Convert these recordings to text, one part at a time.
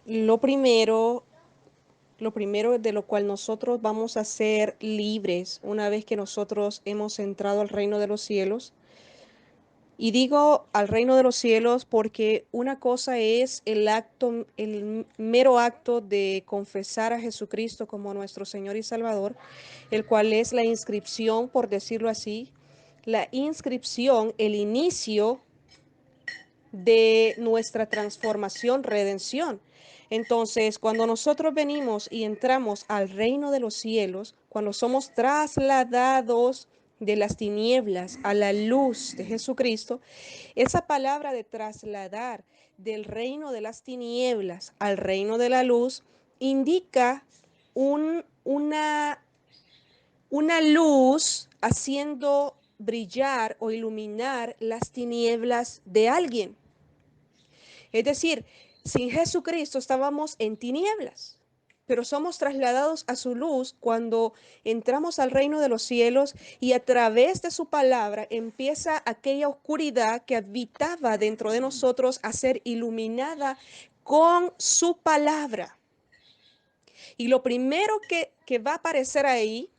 Lo primero, lo primero de lo cual nosotros vamos a ser libres una vez que nosotros hemos entrado al reino de los cielos. Y digo al reino de los cielos porque una cosa es el acto, el mero acto de confesar a Jesucristo como nuestro Señor y Salvador, el cual es la inscripción, por decirlo así, la inscripción, el inicio de nuestra transformación, redención. Entonces, cuando nosotros venimos y entramos al reino de los cielos, cuando somos trasladados de las tinieblas a la luz de Jesucristo, esa palabra de trasladar del reino de las tinieblas al reino de la luz indica un, una luz haciendo brillar o iluminar las tinieblas de alguien. Es decir, sin Jesucristo estábamos en tinieblas, pero somos trasladados a su luz cuando entramos al reino de los cielos y a través de su palabra empieza aquella oscuridad que habitaba dentro de nosotros a ser iluminada con su palabra. Y lo primero que va a aparecer ahí,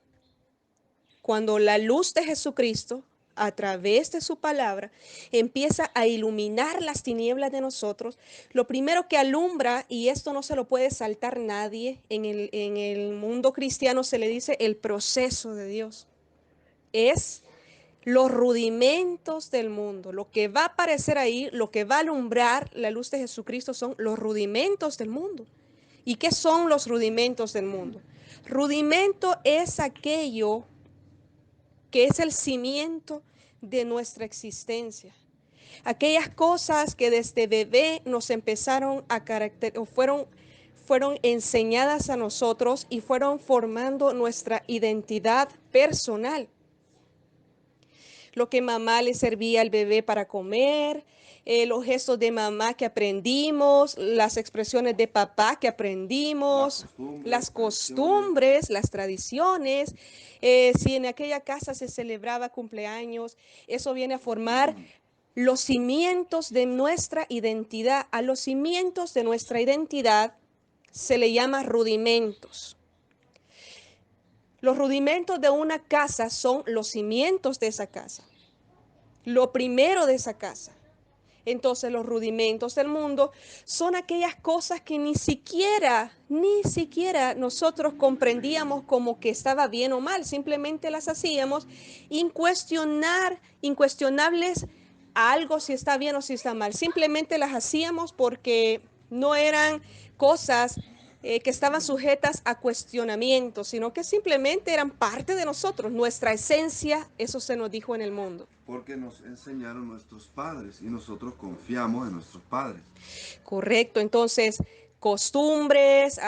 cuando la luz de Jesucristo a través de su palabra, empieza a iluminar las tinieblas de nosotros. Lo primero que alumbra, y esto no se lo puede saltar nadie, en el mundo cristiano se le dice el proceso de Dios, es los rudimentos del mundo. Lo que va a aparecer ahí, lo que va a alumbrar la luz de Jesucristo son los rudimentos del mundo. ¿Y qué son los rudimentos del mundo? Rudimento es aquello que es el cimiento de nuestra existencia. Aquellas cosas que desde bebé nos empezaron a caracterizar, o fueron enseñadas a nosotros y fueron formando nuestra identidad personal. Lo que mamá le servía al bebé para comer, los gestos de mamá que aprendimos, las expresiones de papá que aprendimos, las costumbres, las tradiciones. Si en aquella casa se celebraba cumpleaños, eso viene a formar los cimientos de nuestra identidad. A los cimientos de nuestra identidad se le llama rudimentos. Los rudimentos de una casa son los cimientos de esa casa, lo primero de esa casa. Entonces los rudimentos del mundo son aquellas cosas que ni siquiera nosotros comprendíamos como que estaba bien o mal, simplemente las hacíamos incuestionables a algo si está bien o si está mal. Simplemente las hacíamos porque no eran cosas que estaban sujetas a cuestionamiento, sino que simplemente eran parte de nosotros, nuestra esencia, eso se nos dijo en el mundo. Porque nos enseñaron nuestros padres y nosotros confiamos en nuestros padres. Correcto, entonces costumbres,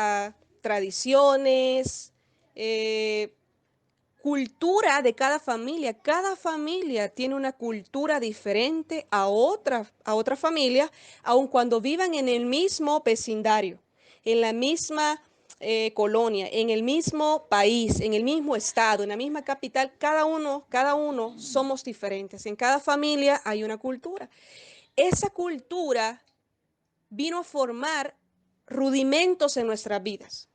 tradiciones, eh, cultura de cada familia tiene una cultura diferente a otra familia, aun cuando vivan en el mismo vecindario, en la misma colonia, en el mismo país, en el mismo estado, en la misma capital, cada uno somos diferentes. En cada familia hay una cultura. Esa cultura vino a formar rudimentos en nuestras vidas.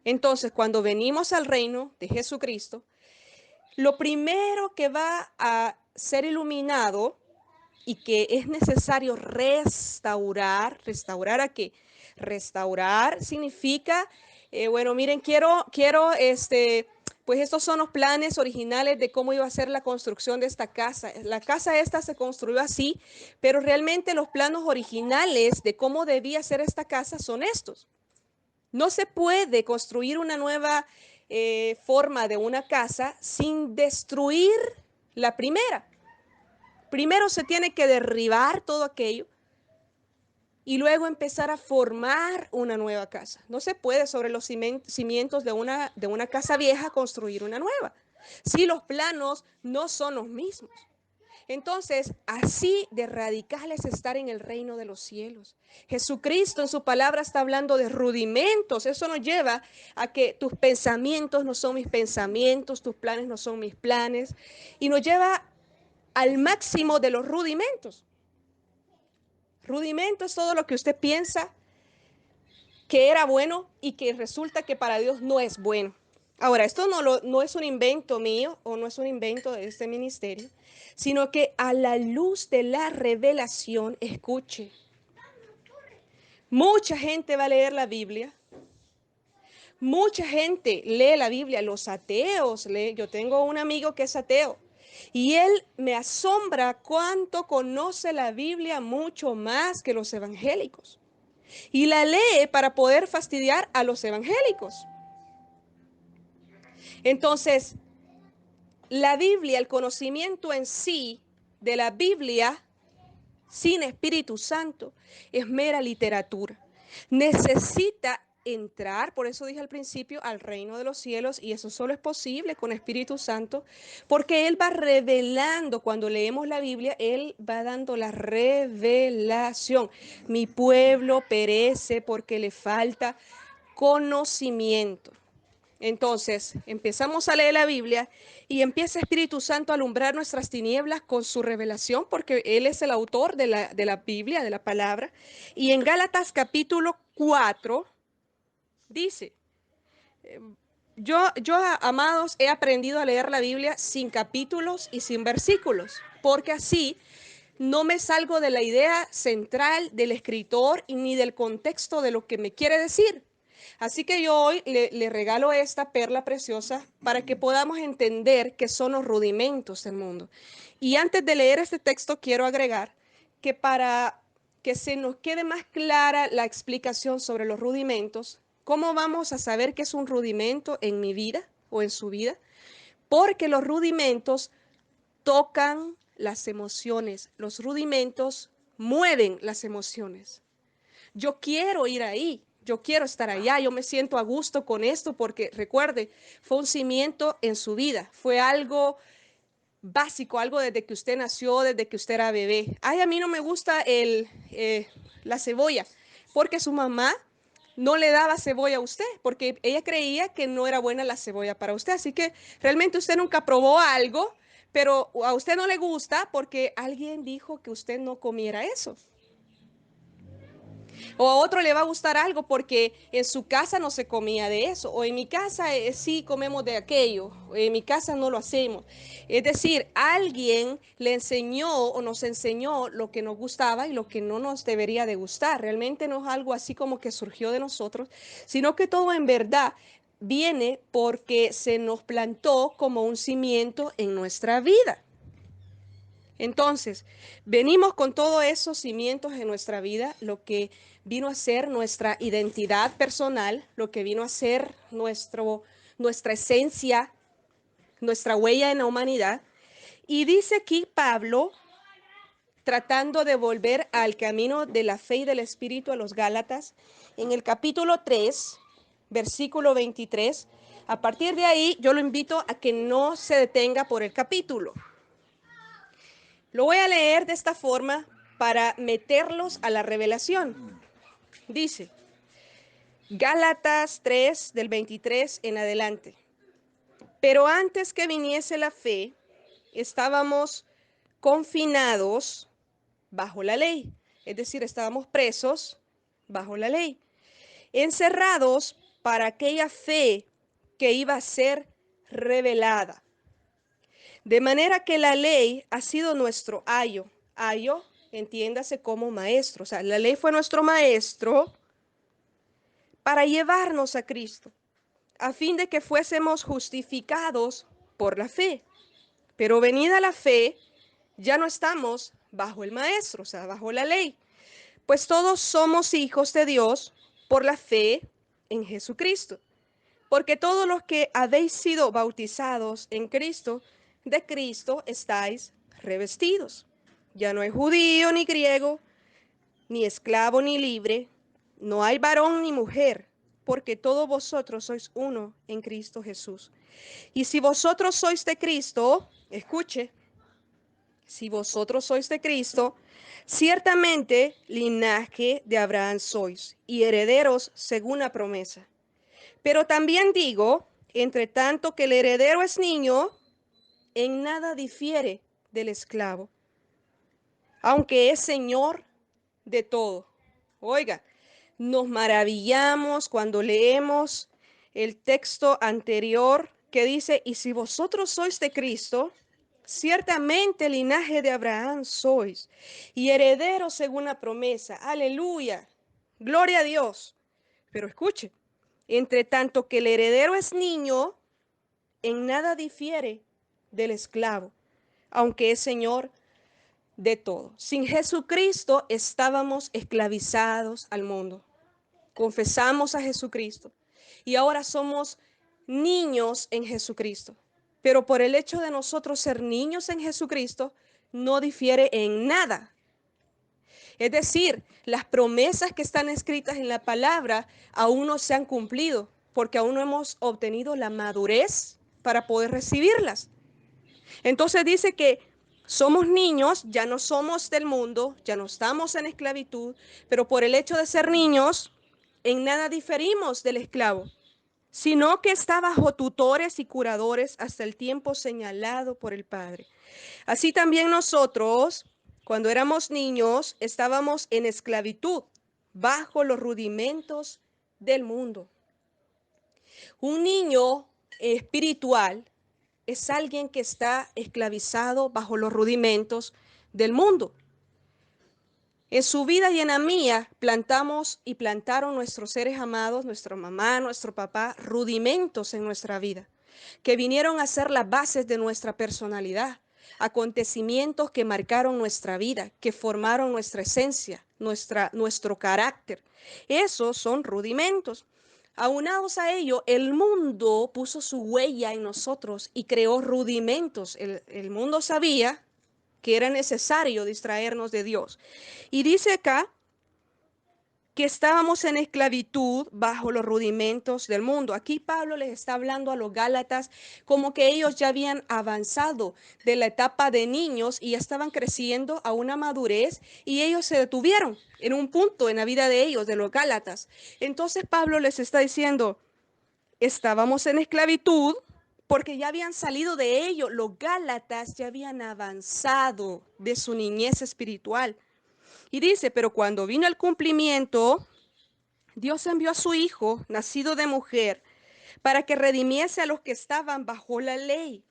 Entonces, cuando venimos al reino de Jesucristo, lo primero que va a ser iluminado y que es necesario restaurar, ¿restaurar a qué? Restaurar significa, bueno, miren, pues estos son los planes originales de cómo iba a ser la construcción de esta casa. La casa esta se construyó así, pero realmente los planos originales de cómo debía ser esta casa son estos. No se puede construir una nueva forma de una casa sin destruir la primera. Primero se tiene que derribar todo aquello y luego empezar a formar una nueva casa. No se puede sobre los cimientos de una casa vieja construir una nueva. Si los planos no son los mismos. Entonces, así de radical es estar en el reino de los cielos. Jesucristo en su palabra está hablando de rudimentos. Eso nos lleva a que tus pensamientos no son mis pensamientos, tus planes no son mis planes. Y nos lleva al máximo de los rudimentos. Rudimento es todo lo que usted piensa, que era bueno y que resulta que para Dios no es bueno. Ahora, esto no es un invento mío o no es un invento de este ministerio, sino que a la luz de la revelación, escuche, mucha gente va a leer la Biblia. Mucha gente lee la Biblia, los ateos leen. Yo tengo un amigo que es ateo y él me asombra cuánto conoce la Biblia mucho más que los evangélicos. Y la lee para poder fastidiar a los evangélicos. Entonces, la Biblia, el conocimiento en sí de la Biblia sin Espíritu Santo es mera literatura. Necesita entrar, por eso dije al principio, al reino de los cielos, y eso solo es posible con Espíritu Santo, porque Él va revelando, cuando leemos la Biblia, Él va dando la revelación. Mi pueblo perece porque le falta conocimiento. Entonces, empezamos a leer la Biblia y empieza Espíritu Santo a alumbrar nuestras tinieblas con su revelación, porque Él es el autor de la Biblia, de la palabra. Y en Gálatas capítulo 4 dice, amados, he aprendido a leer la Biblia sin capítulos y sin versículos, porque así no me salgo de la idea central del escritor y ni del contexto de lo que me quiere decir. Así que yo hoy le regalo esta perla preciosa para que podamos entender qué son los rudimentos del mundo. Y antes de leer este texto quiero agregar que para que se nos quede más clara la explicación sobre los rudimentos, ¿cómo vamos a saber qué es un rudimento en mi vida o en su vida? Porque los rudimentos tocan las emociones, los rudimentos mueven las emociones. Yo quiero ir ahí, yo quiero estar allá, yo me siento a gusto con esto porque recuerde, fue un cimiento en su vida, fue algo básico, algo desde que usted nació, desde que usted era bebé. Ay, a mí no me gusta la cebolla, porque su mamá no le daba cebolla a usted, porque ella creía que no era buena la cebolla para usted. Así que realmente usted nunca probó algo, pero a usted no le gusta porque alguien dijo que usted no comiera eso. O a otro le va a gustar algo porque en su casa no se comía de eso. O en mi casa sí comemos de aquello. O en mi casa no lo hacemos. Es decir, alguien le enseñó o nos enseñó lo que nos gustaba y lo que no nos debería de gustar. Realmente no es algo así como que surgió de nosotros, sino que todo en verdad viene porque se nos plantó como un cimiento en nuestra vida. Entonces, venimos con todos esos cimientos en nuestra vida, lo que vino a ser nuestra identidad personal, lo que vino a ser nuestra esencia, nuestra huella en la humanidad. Y dice aquí Pablo, tratando de volver al camino de la fe y del Espíritu a los Gálatas, en el capítulo 3, versículo 23, a partir de ahí yo lo invito a que no se detenga por el capítulo. Lo voy a leer de esta forma para meterlos a la revelación. Dice, Gálatas 3, del 23 en adelante. Pero antes que viniese la fe, estábamos confinados bajo la ley. Es decir, estábamos presos bajo la ley, encerrados para aquella fe que iba a ser revelada. De manera que la ley ha sido nuestro ayo. Ayo, entiéndase como maestro. O sea, la ley fue nuestro maestro para llevarnos a Cristo, a fin de que fuésemos justificados por la fe. Pero venida la fe, ya no estamos bajo el maestro, o sea, bajo la ley. Pues todos somos hijos de Dios por la fe en Jesucristo. Porque todos los que habéis sido bautizados en Cristo, de Cristo estáis revestidos. Ya no hay judío ni griego, ni esclavo ni libre, no hay varón ni mujer, porque todos vosotros sois uno en Cristo Jesús. Y si vosotros sois de Cristo, escuche, si vosotros sois de Cristo, ciertamente linaje de Abraham sois y herederos según la promesa. Pero también digo, entre tanto que el heredero es niño, en nada difiere del esclavo, aunque es señor de todo. Oiga, Nos maravillamos cuando leemos el texto anterior que dice, y si vosotros sois de Cristo, ciertamente linaje de Abraham sois, y herederos según la promesa. Aleluya. Gloria a Dios. Pero escuche, entre tanto que el heredero es niño, en nada difiere del esclavo, aunque es señor de todo. Sin Jesucristo estábamos esclavizados al mundo. Confesamos a Jesucristo y ahora somos niños en Jesucristo. Pero por el hecho de nosotros ser niños en Jesucristo, no difiere en nada. Es decir, las promesas que están escritas en la palabra aún no se han cumplido, porque aún no hemos obtenido la madurez para poder recibirlas. Entonces dice que somos niños, ya no somos del mundo, ya no estamos en esclavitud, pero por el hecho de ser niños, en nada diferimos del esclavo, sino que está bajo tutores y curadores hasta el tiempo señalado por el Padre. Así también nosotros, cuando éramos niños, estábamos en esclavitud, bajo los rudimentos del mundo. Un niño espiritual es alguien que está esclavizado bajo los rudimentos del mundo. En su vida y en la mía plantamos y plantaron nuestros seres amados, nuestra mamá, nuestro papá, rudimentos en nuestra vida, que vinieron a ser las bases de nuestra personalidad, acontecimientos que marcaron nuestra vida, que formaron nuestra esencia, nuestro carácter. Esos son rudimentos. Aunados a ello, el mundo puso su huella en nosotros y creó rudimentos. El mundo sabía que era necesario distraernos de Dios. Y dice acá que estábamos en esclavitud bajo los rudimentos del mundo. Aquí Pablo les está hablando a los Gálatas como que ellos ya habían avanzado de la etapa de niños y ya estaban creciendo a una madurez y ellos se detuvieron en un punto en la vida de ellos, de los Gálatas. Entonces Pablo les está diciendo, estábamos en esclavitud porque ya habían salido de ello. Los Gálatas ya habían avanzado de su niñez espiritual. Y dice, pero cuando vino el cumplimiento, Dios envió a su Hijo, nacido de mujer, para que redimiese a los que estaban bajo la ley.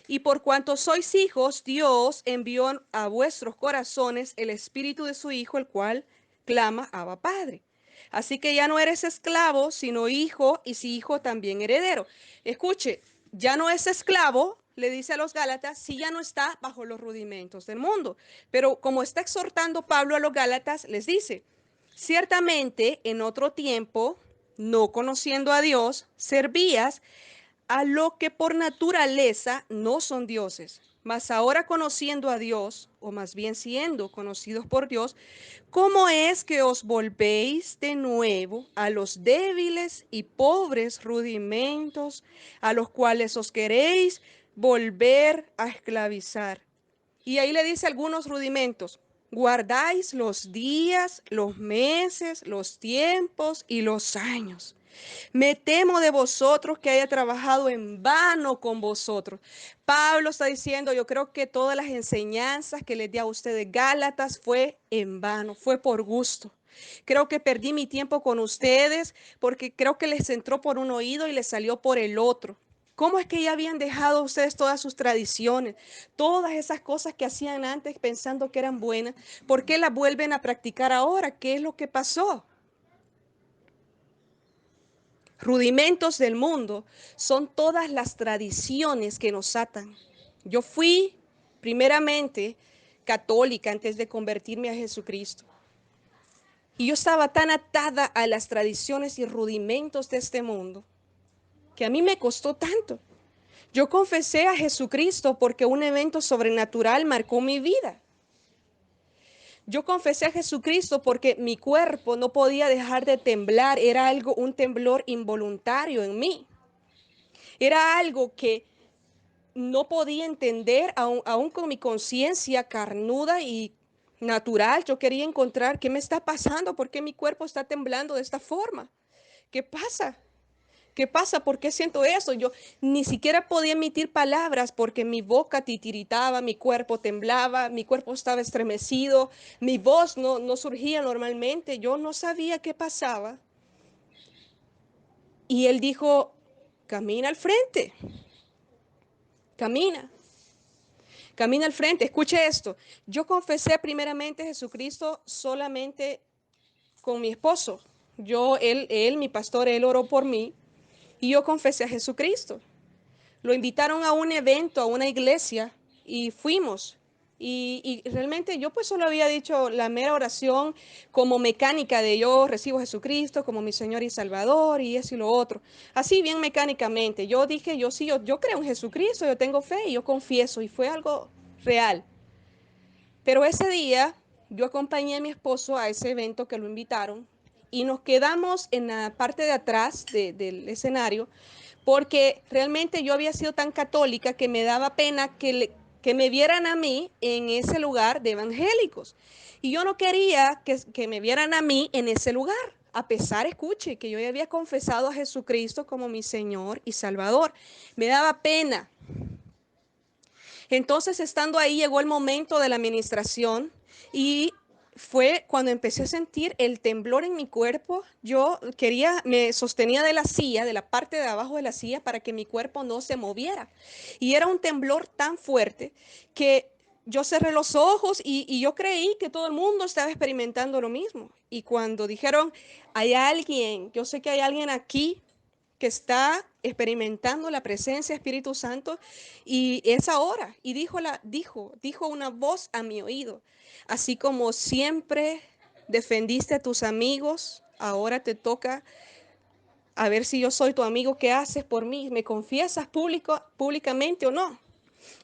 Y por cuanto sois hijos, Dios envió a vuestros corazones el Espíritu de su Hijo, el cual clama, Abba Padre. Así que ya no eres esclavo, sino hijo, y si hijo también heredero. Escuche, ya no es esclavo, le dice a los Gálatas, si ya no está bajo los rudimentos del mundo. Pero como está exhortando Pablo a los Gálatas, les dice, ciertamente en otro tiempo, no conociendo a Dios, servías a lo que por naturaleza no son dioses. Mas ahora conociendo a Dios, o más bien siendo conocidos por Dios, ¿cómo es que os volvéis de nuevo a los débiles y pobres rudimentos a los cuales os queréis volver a esclavizar? Y ahí le dice algunos rudimentos. Guardáis los días, los meses, los tiempos y los años. Me temo de vosotros que haya trabajado en vano con vosotros. Pablo está diciendo, yo creo que todas las enseñanzas que les di a ustedes Gálatas fue en vano, fue por gusto. Creo que perdí mi tiempo con ustedes porque creo que les entró por un oído y les salió por el otro. ¿Cómo es que ya habían dejado ustedes todas sus tradiciones, todas esas cosas que hacían antes pensando que eran buenas? ¿Por qué las vuelven a practicar ahora? ¿Qué es lo que pasó? Rudimentos del mundo son todas las tradiciones que nos atan. Yo fui primeramente católica antes de convertirme a Jesucristo. Y yo estaba tan atada a las tradiciones y rudimentos de este mundo que a mí me costó tanto. Yo confesé a Jesucristo porque un evento sobrenatural marcó mi vida. Yo confesé a Jesucristo porque mi cuerpo no podía dejar de temblar, era algo, un temblor involuntario en mí. Era algo que no podía entender, aún con mi conciencia carnuda y natural. Yo quería encontrar qué me está pasando, por qué mi cuerpo está temblando de esta forma. ¿Qué pasa? ¿Qué pasa? ¿Por qué siento eso? Yo ni siquiera podía emitir palabras porque mi boca titiritaba, mi cuerpo temblaba, mi cuerpo estaba estremecido, mi voz no surgía normalmente. Yo no sabía qué pasaba. Y él dijo, camina al frente, camina, camina al frente. Escuche esto. Yo confesé primeramente a Jesucristo solamente con mi esposo. Mi pastor, él oró por mí y yo confesé a Jesucristo. Lo invitaron a un evento, a una iglesia, y fuimos. Y realmente yo pues solo había dicho la mera oración como mecánica de yo recibo a Jesucristo como mi Señor y Salvador y eso y lo otro. Así bien mecánicamente. Yo dije, yo sí, yo creo en Jesucristo, yo tengo fe y yo confieso y fue algo real. Pero ese día yo acompañé a mi esposo a ese evento que lo invitaron y nos quedamos en la parte de atrás del escenario porque realmente yo había sido tan católica que me daba pena que me vieran a mí en ese lugar de evangélicos. Y yo no quería que me vieran a mí en ese lugar, a pesar, escuche, que yo ya había confesado a Jesucristo como mi Señor y Salvador. Me daba pena. Entonces, estando ahí, llegó el momento de la administración y fue cuando empecé a sentir el temblor en mi cuerpo. Me sostenía de la silla, de la parte de abajo de la silla, para que mi cuerpo no se moviera. Y era un temblor tan fuerte que yo cerré los ojos y yo creí que todo el mundo estaba experimentando lo mismo. Y cuando dijeron, hay alguien, yo sé que hay alguien aquí que está experimentando la presencia del Espíritu Santo y es ahora. Y dijo una voz a mi oído, así como siempre defendiste a tus amigos, ahora te toca a ver si yo soy tu amigo, ¿qué haces por mí? ¿Me confiesas públicamente o no?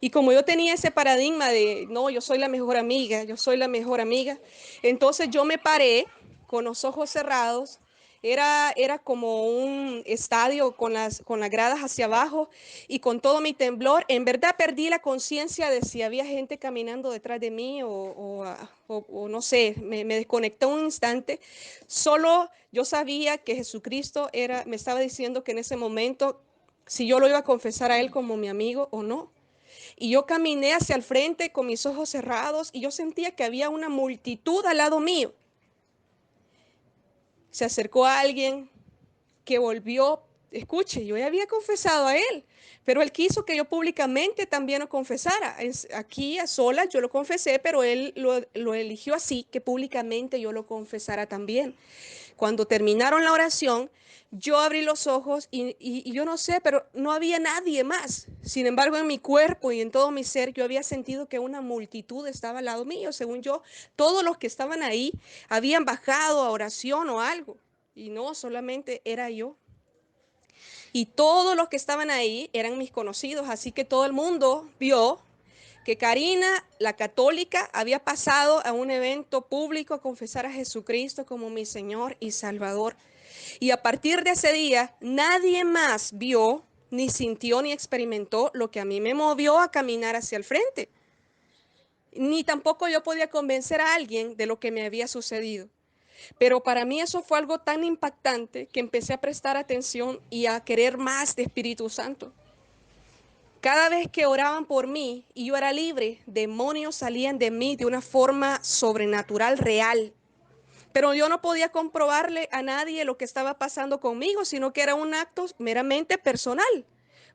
Y como yo tenía ese paradigma de, no, yo soy la mejor amiga, yo soy la mejor amiga, entonces yo me paré con los ojos cerrados. Era como un estadio con las gradas hacia abajo y con todo mi temblor. En verdad perdí la conciencia de si había gente caminando detrás de mí o no sé, me desconecté un instante. Solo yo sabía que Jesucristo me estaba diciendo que en ese momento si yo lo iba a confesar a él como mi amigo o no. Y yo caminé hacia el frente con mis ojos cerrados y yo sentía que había una multitud al lado mío. Se acercó a alguien que volvió, escuche, yo ya había confesado a él, pero él quiso que yo públicamente también lo confesara. Aquí a solas yo lo confesé, pero él lo eligió así, que públicamente yo lo confesara también. Cuando terminaron la oración, yo abrí los ojos y yo no sé, pero no había nadie más. Sin embargo, en mi cuerpo y en todo mi ser, yo había sentido que una multitud estaba al lado mío. Según yo, todos los que estaban ahí habían bajado a oración o algo. Y no, solamente era yo. Y todos los que estaban ahí eran mis conocidos, así que todo el mundo vio que Karina, la católica, había pasado a un evento público a confesar a Jesucristo como mi Señor y Salvador. Y a partir de ese día, nadie más vio, ni sintió, ni experimentó lo que a mí me movió a caminar hacia el frente. Ni tampoco yo podía convencer a alguien de lo que me había sucedido. Pero para mí eso fue algo tan impactante que empecé a prestar atención y a querer más de Espíritu Santo. Cada vez que oraban por mí y yo era libre, demonios salían de mí de una forma sobrenatural, real. Pero yo no podía comprobarle a nadie lo que estaba pasando conmigo, sino que era un acto meramente personal.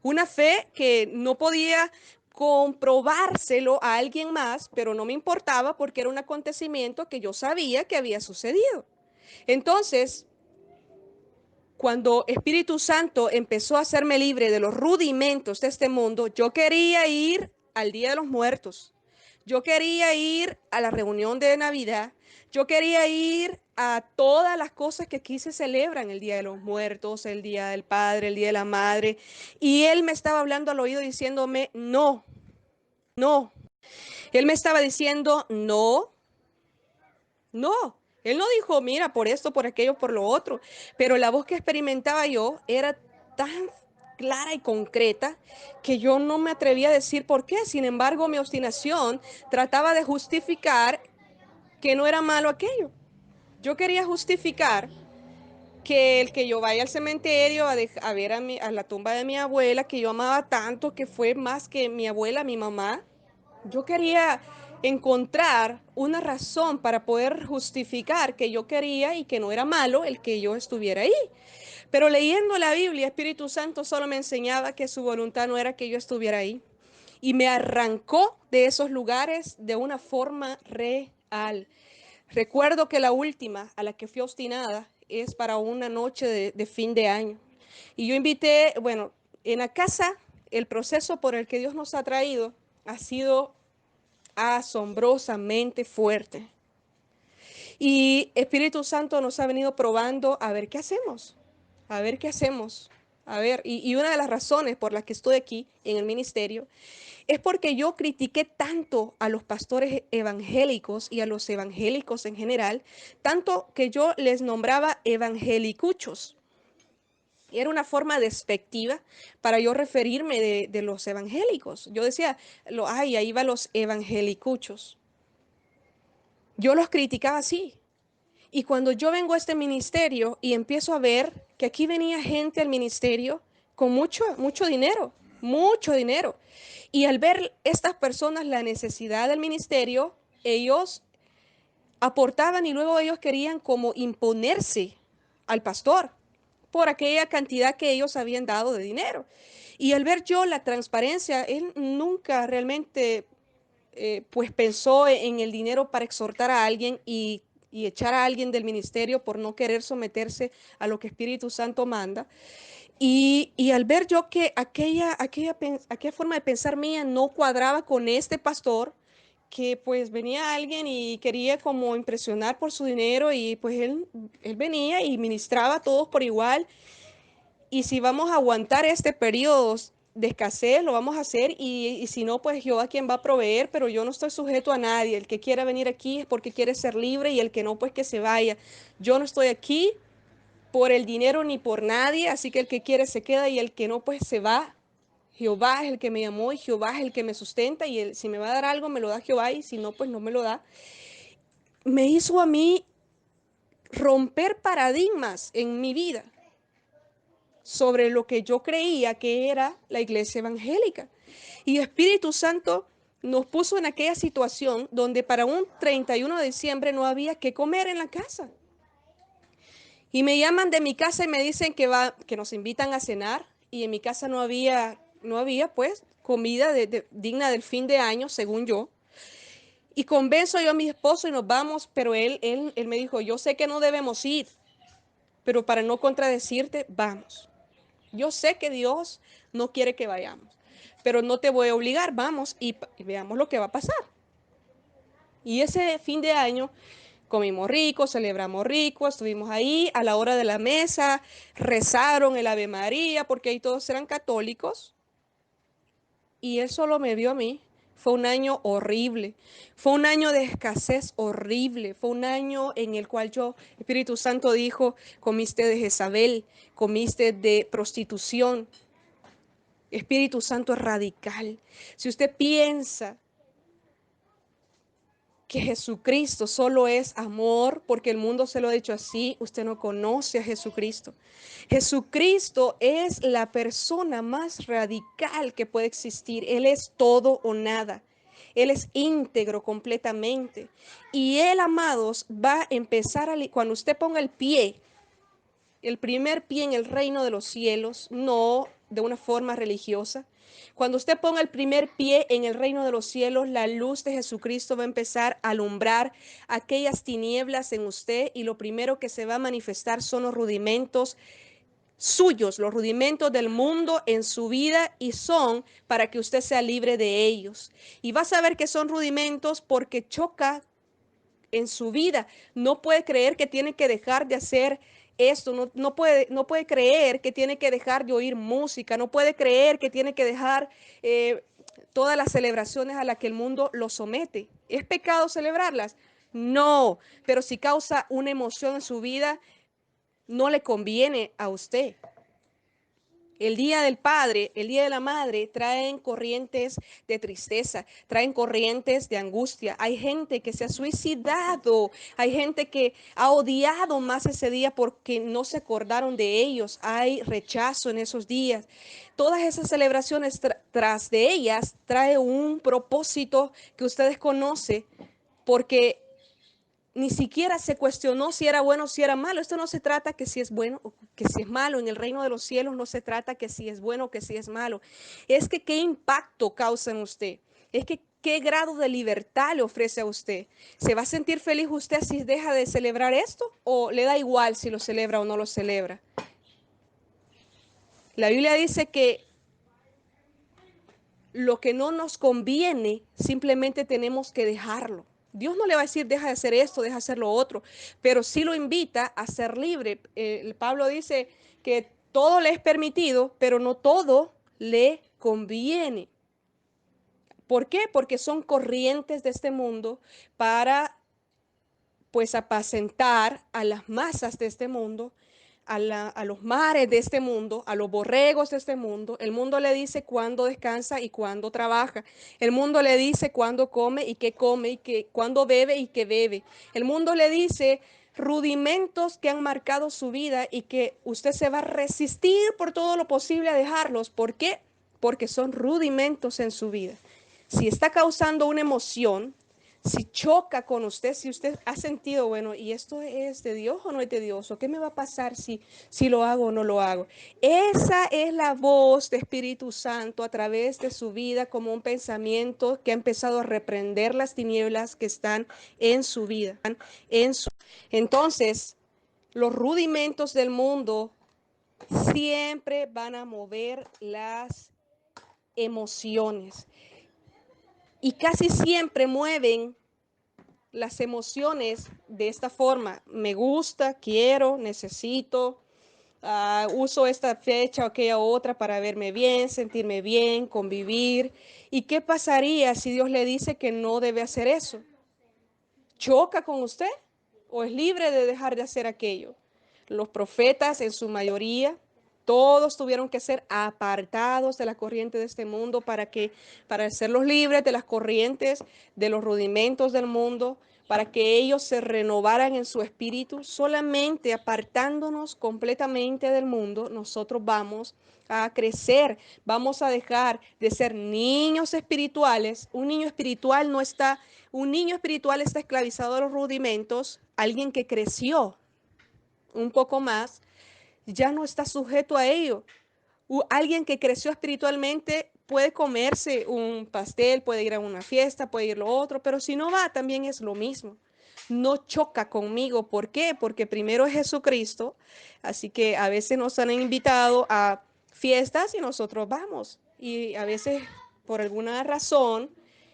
Una fe que no podía comprobárselo a alguien más, pero no me importaba porque era un acontecimiento que yo sabía que había sucedido. Entonces, cuando Espíritu Santo empezó a hacerme libre de los rudimentos de este mundo, yo quería ir al Día de los Muertos. Yo quería ir a la reunión de Navidad. Yo quería ir a todas las cosas que aquí se celebran, el Día de los Muertos, el Día del Padre, el Día de la Madre. Y él me estaba hablando al oído diciéndome, no, no. Él me estaba diciendo, no, no, él no dijo, mira, por esto, por aquello, por lo otro, pero la voz que experimentaba yo era tan clara y concreta que yo no me atrevía a decir por qué. Sin embargo, mi obstinación trataba de justificar que no era malo aquello. Yo quería justificar que el que yo vaya al cementerio a ver a la tumba de mi abuela, que yo amaba tanto, que fue más que mi abuela, mi mamá. Yo quería encontrar una razón para poder justificar que yo quería y que no era malo el que yo estuviera ahí. Pero leyendo la Biblia, Espíritu Santo solo me enseñaba que su voluntad no era que yo estuviera ahí. Y me arrancó de esos lugares de una forma real. Recuerdo que la última a la que fui obstinada es para una noche de fin de año. Y yo invité, bueno, en la casa, el proceso por el que Dios nos ha traído ha sido asombrosamente fuerte. Y Espíritu Santo nos ha venido probando a ver qué hacemos, a ver qué hacemos. A ver, y una de las razones por las que estoy aquí en el ministerio es porque yo critiqué tanto a los pastores evangélicos y a los evangélicos en general, tanto que yo les nombraba evangelicuchos. Era una forma despectiva para yo referirme de los evangélicos. Yo decía, ay, ahí va los evangelicuchos. Yo los criticaba así. Y cuando yo vengo a este ministerio y empiezo a ver que aquí venía gente al ministerio con mucho dinero, mucho dinero. Y al ver estas personas la necesidad del ministerio, ellos aportaban y luego ellos querían como imponerse al pastor por aquella cantidad que ellos habían dado de dinero. Y al ver yo la transparencia, él nunca realmente pues pensó en el dinero para exhortar a alguien y echar a alguien del ministerio por no querer someterse a lo que Espíritu Santo manda. Y al ver yo que aquella forma de pensar mía no cuadraba con este pastor, que pues venía alguien y quería como impresionar por su dinero y pues él venía y ministraba a todos por igual. Y si vamos a aguantar este periodo de escasez, lo vamos a hacer y si no, pues Jehová quien va a proveer, pero yo no estoy sujeto a nadie. El que quiera venir aquí es porque quiere ser libre y el que no, pues que se vaya. Yo no estoy aquí por el dinero ni por nadie, así que el que quiere se queda y el que no, pues se va. Jehová es el que me llamó y Jehová es el que me sustenta y si me va a dar algo me lo da Jehová y si no, pues no me lo da. Me hizo a mí romper paradigmas en mi vida sobre lo que yo creía que era la iglesia evangélica. Y Espíritu Santo nos puso en aquella situación donde para un 31 de diciembre no había que comer en la casa. Y me llaman de mi casa y me dicen que nos invitan a cenar y en mi casa no había pues comida digna del fin de año, según yo. Y convenzo yo a mi esposo y nos vamos, pero él me dijo, yo sé que no debemos ir, pero para no contradecirte, vamos. Yo sé que Dios no quiere que vayamos, pero no te voy a obligar, vamos y veamos lo que va a pasar. Y ese fin de año comimos rico, celebramos rico, estuvimos ahí a la hora de la mesa, rezaron el Ave María, porque ahí todos eran católicos, y él solo me vio a mí. Fue un año horrible, fue un año de escasez horrible, fue un año en el cual Espíritu Santo dijo, comiste de Jezabel, comiste de prostitución. Espíritu Santo es radical. Si usted piensa que Jesucristo solo es amor, porque el mundo se lo ha dicho así, usted no conoce a Jesucristo. Jesucristo es la persona más radical que puede existir. Él es todo o nada. Él es íntegro completamente. Y Él, amados, va a empezar cuando usted ponga el primer pie en el reino de los cielos, no de una forma religiosa. Cuando usted ponga el primer pie en el reino de los cielos, la luz de Jesucristo va a empezar a alumbrar aquellas tinieblas en usted y lo primero que se va a manifestar son los rudimentos suyos, los rudimentos del mundo en su vida y son para que usted sea libre de ellos. Y va a saber que son rudimentos porque choca en su vida. No puede creer que tiene que dejar de hacer esto, no puede creer que tiene que dejar de oír música, no puede creer que tiene que dejar todas las celebraciones a las que el mundo lo somete. ¿Es pecado celebrarlas? No, pero si causa una emoción en su vida, no le conviene a usted. El día del padre, el día de la madre, traen corrientes de tristeza, traen corrientes de angustia. Hay gente que se ha suicidado, hay gente que ha odiado más ese día porque no se acordaron de ellos. Hay rechazo en esos días. Todas esas celebraciones tras de ellas trae un propósito que ustedes conocen porque ni siquiera se cuestionó si era bueno o si era malo. Esto no se trata que si es bueno o que si es malo. En el reino de los cielos no se trata que si es bueno o que si es malo. Es que qué impacto causa en usted. Es que qué grado de libertad le ofrece a usted. ¿Se va a sentir feliz usted si deja de celebrar esto? ¿O le da igual si lo celebra o no lo celebra? La Biblia dice que lo que no nos conviene, simplemente tenemos que dejarlo. Dios no le va a decir, deja de hacer esto, deja de hacer lo otro, pero sí lo invita a ser libre. Pablo dice que todo le es permitido, pero no todo le conviene. ¿Por qué? Porque son corrientes de este mundo para pues apacentar a las masas de este mundo, a los mares de este mundo, a los borregos de este mundo. El mundo le dice cuándo descansa y cuándo trabaja. El mundo le dice cuándo come y que, cuándo bebe y qué bebe. El mundo le dice rudimentos que han marcado su vida y que usted se va a resistir por todo lo posible a dejarlos. ¿Por qué? Porque son rudimentos en su vida. Si está causando una emoción, si choca con usted, si usted ha sentido, bueno, ¿y esto es de Dios o no es de Dios? ¿O qué me va a pasar si lo hago o no lo hago? Esa es la voz de Espíritu Santo a través de su vida como un pensamiento que ha empezado a reprender las tinieblas que están en su vida. Entonces, los rudimentos del mundo siempre van a mover las emociones y casi siempre mueven las emociones de esta forma. Me gusta, quiero, necesito, uso esta fecha o aquella otra para verme bien, sentirme bien, convivir. ¿Y qué pasaría si Dios le dice que no debe hacer eso? ¿Choca con usted o es libre de dejar de hacer aquello? Los profetas en su mayoría, todos tuvieron que ser apartados de la corriente de este mundo para hacerlos libres de las corrientes, de los rudimentos del mundo, para que ellos se renovaran en su espíritu. Solamente apartándonos completamente del mundo, nosotros vamos a crecer, vamos a dejar de ser niños espirituales. Un niño espiritual está esclavizado a los rudimentos. Alguien que creció un poco más ya no está sujeto a ello. Alguien que creció espiritualmente puede comerse un pastel, puede ir a una fiesta, puede ir a lo otro, pero si no va, también es lo mismo. No choca conmigo. ¿Por qué? Porque primero es Jesucristo, así que a veces nos han invitado a fiestas y nosotros vamos. Y a veces, por alguna razón,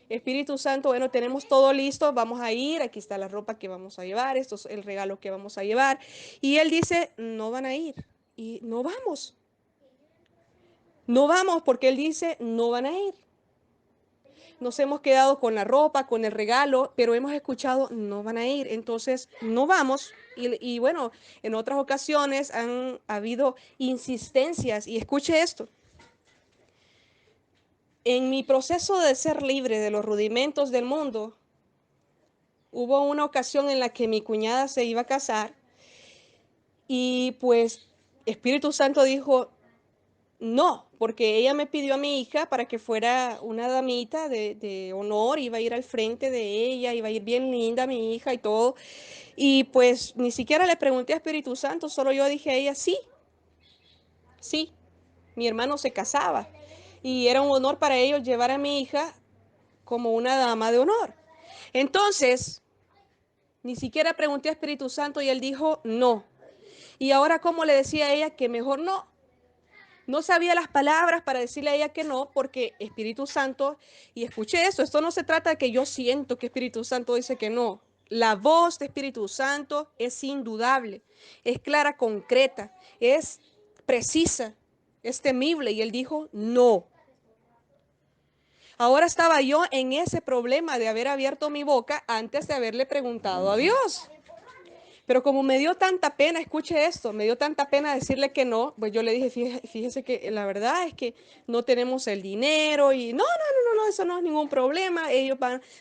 Espíritu Santo, bueno, tenemos todo listo, vamos a ir, aquí está la ropa que vamos a llevar, esto es el regalo que vamos a llevar. Y Él dice, no van a ir. Y no vamos. No vamos porque Él dice, no van a ir. Nos hemos quedado con la ropa, con el regalo, pero hemos escuchado, no van a ir. Entonces, no vamos. Y bueno, en otras ocasiones han habido insistencias. Y escuche esto. En mi proceso de ser libre de los rudimentos del mundo, hubo una ocasión en la que mi cuñada se iba a casar y pues Espíritu Santo dijo, no, porque ella me pidió a mi hija para que fuera una damita de honor, iba a ir al frente de ella, iba a ir bien linda mi hija y todo. Y pues ni siquiera le pregunté a Espíritu Santo, solo yo dije a ella, sí, sí, mi hermano se casaba. Y era un honor para ellos llevar a mi hija como una dama de honor. Entonces, ni siquiera pregunté a Espíritu Santo y él dijo no. Y ahora, ¿cómo le decía a ella que mejor no? No sabía las palabras para decirle a ella que no, porque Espíritu Santo, y escuché eso, esto no se trata de que yo siento que Espíritu Santo dice que no. La voz de Espíritu Santo es indudable, es clara, concreta, es precisa, es temible. Y él dijo no. Ahora estaba yo en ese problema de haber abierto mi boca antes de haberle preguntado a Dios. Pero como me dio tanta pena, escuche esto, me dio tanta pena decirle que no, pues yo le dije, fíjese que la verdad es que no tenemos el dinero y no, eso no es ningún problema,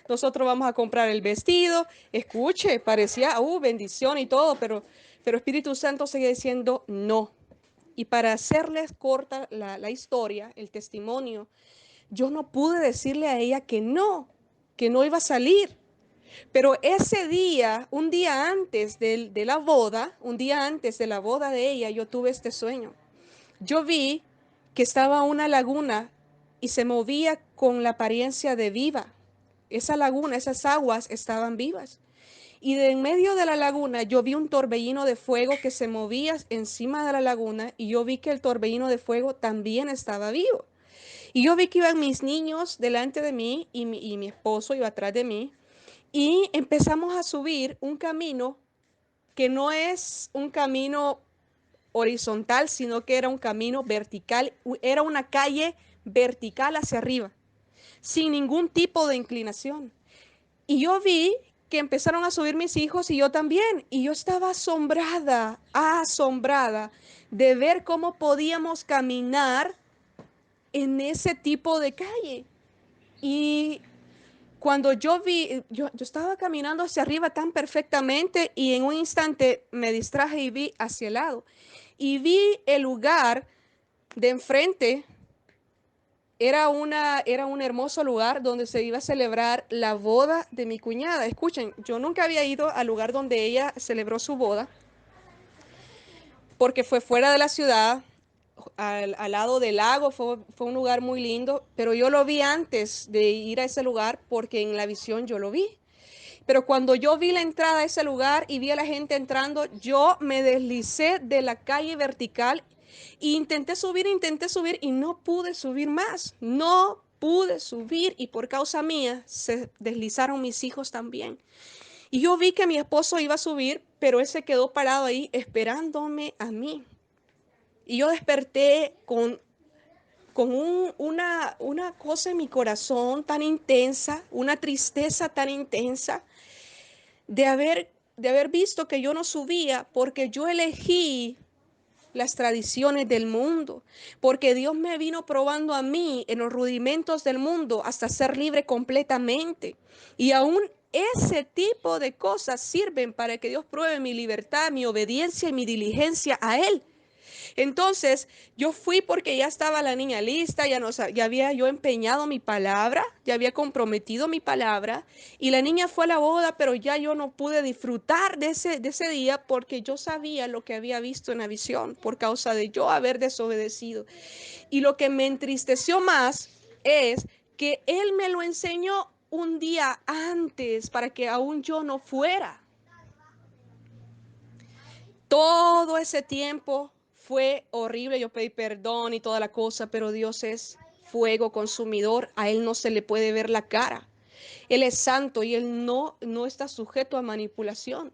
nosotros vamos a comprar el vestido. Escuche, parecía, bendición y todo, pero Espíritu Santo sigue diciendo no. Y para hacerles corta la historia, el testimonio, yo no pude decirle a ella que no iba a salir. Pero ese día, un día antes de la boda, un día antes de la boda de ella, yo tuve este sueño. Yo vi que estaba una laguna y se movía con la apariencia de viva. Esa laguna, esas aguas estaban vivas. Y de en medio de la laguna yo vi un torbellino de fuego que se movía encima de la laguna y yo vi que el torbellino de fuego también estaba vivo. Y yo vi que iban mis niños delante de mí y mi esposo iba atrás de mí. Y empezamos a subir un camino que no es un camino horizontal, sino que era un camino vertical, era una calle vertical hacia arriba, sin ningún tipo de inclinación. Y yo vi que empezaron a subir mis hijos y yo también. Y yo estaba asombrada de ver cómo podíamos caminar en ese tipo de calle. Y cuando yo estaba caminando hacia arriba tan perfectamente y en un instante me distraje y vi hacia el lado. Y vi el lugar de enfrente, era un hermoso lugar donde se iba a celebrar la boda de mi cuñada. Escuchen, yo nunca había ido al lugar donde ella celebró su boda, porque fue fuera de la ciudad, al lado del lago, fue un lugar muy lindo, pero yo lo vi antes de ir a ese lugar porque en la visión yo lo vi. Pero cuando yo vi la entrada a ese lugar y vi a la gente entrando, yo me deslicé de la calle vertical e intenté subir y no pude subir más. No pude subir y por causa mía se deslizaron mis hijos también. Y yo vi que mi esposo iba a subir, pero él se quedó parado ahí esperándome a mí. Y yo desperté con una cosa en mi corazón tan intensa, una tristeza tan intensa de haber visto que yo no subía porque yo elegí las tradiciones del mundo, porque Dios me vino probando a mí en los rudimentos del mundo hasta ser libre completamente. Y aún ese tipo de cosas sirven para que Dios pruebe mi libertad, mi obediencia y mi diligencia a Él. Entonces, yo fui porque ya estaba la niña lista, ya había yo empeñado mi palabra, ya había comprometido mi palabra, y la niña fue a la boda, pero ya yo no pude disfrutar de ese día porque yo sabía lo que había visto en la visión por causa de yo haber desobedecido. Y lo que me entristeció más es que él me lo enseñó un día antes para que aún yo no fuera. Todo ese tiempo fue horrible, yo pedí perdón y toda la cosa, pero Dios es fuego consumidor, a Él no se le puede ver la cara. Él es santo y Él no está sujeto a manipulación.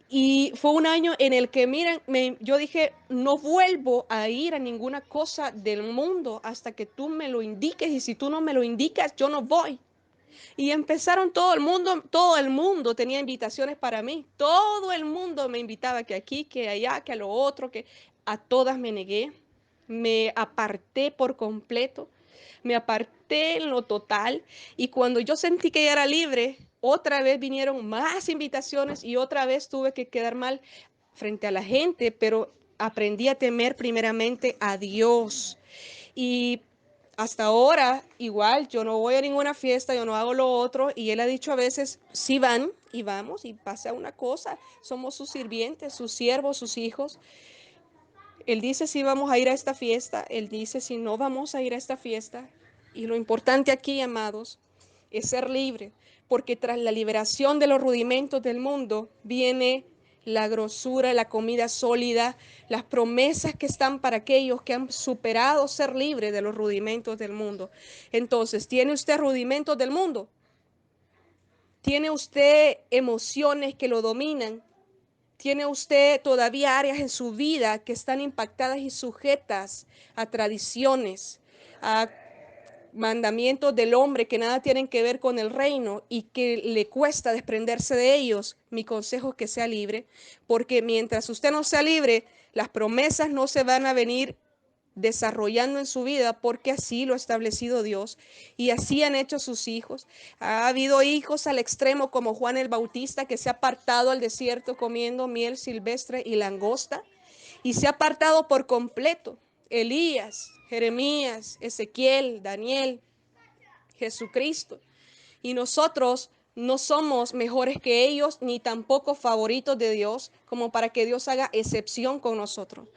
Y fue un año en el que, miren, yo dije, no vuelvo a ir a ninguna cosa del mundo hasta que tú me lo indiques y si tú no me lo indicas, yo no voy. Y empezaron todo el mundo tenía invitaciones para mí. Todo el mundo me invitaba que aquí, que allá, que a lo otro, que a todas me negué. Me aparté por completo. Me aparté en lo total. Y cuando yo sentí que ya era libre, otra vez vinieron más invitaciones y otra vez tuve que quedar mal frente a la gente, pero aprendí a temer primeramente a Dios. Y hasta ahora, igual, yo no voy a ninguna fiesta, yo no hago lo otro, y él ha dicho a veces, sí van y vamos, y pasa una cosa, somos sus sirvientes, sus siervos, sus hijos. Él dice si vamos a ir a esta fiesta, él dice si no vamos a ir a esta fiesta. Y lo importante aquí, amados, es ser libre, porque tras la liberación de los rudimentos del mundo viene la grosura, la comida sólida, las promesas que están para aquellos que han superado ser libres de los rudimentos del mundo. Entonces, ¿tiene usted rudimentos del mundo? ¿Tiene usted emociones que lo dominan? ¿Tiene usted todavía áreas en su vida que están impactadas y sujetas a tradiciones, a mandamientos del hombre que nada tienen que ver con el reino y que le cuesta desprenderse de ellos, mi consejo es que sea libre, porque mientras usted no sea libre, las promesas no se van a venir desarrollando en su vida porque así lo ha establecido Dios y así han hecho sus hijos. Ha habido hijos al extremo como Juan el Bautista que se ha apartado al desierto comiendo miel silvestre y langosta y se ha apartado por completo. Elías, Jeremías, Ezequiel, Daniel, Jesucristo. Y nosotros no somos mejores que ellos ni tampoco favoritos de Dios como para que Dios haga excepción con nosotros.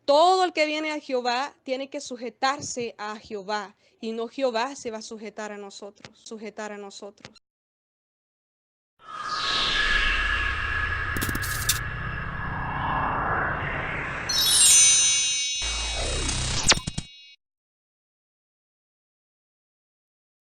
Todo el que viene a Jehová tiene que sujetarse a Jehová y no Jehová se va a sujetar a nosotros, sujetar a nosotros.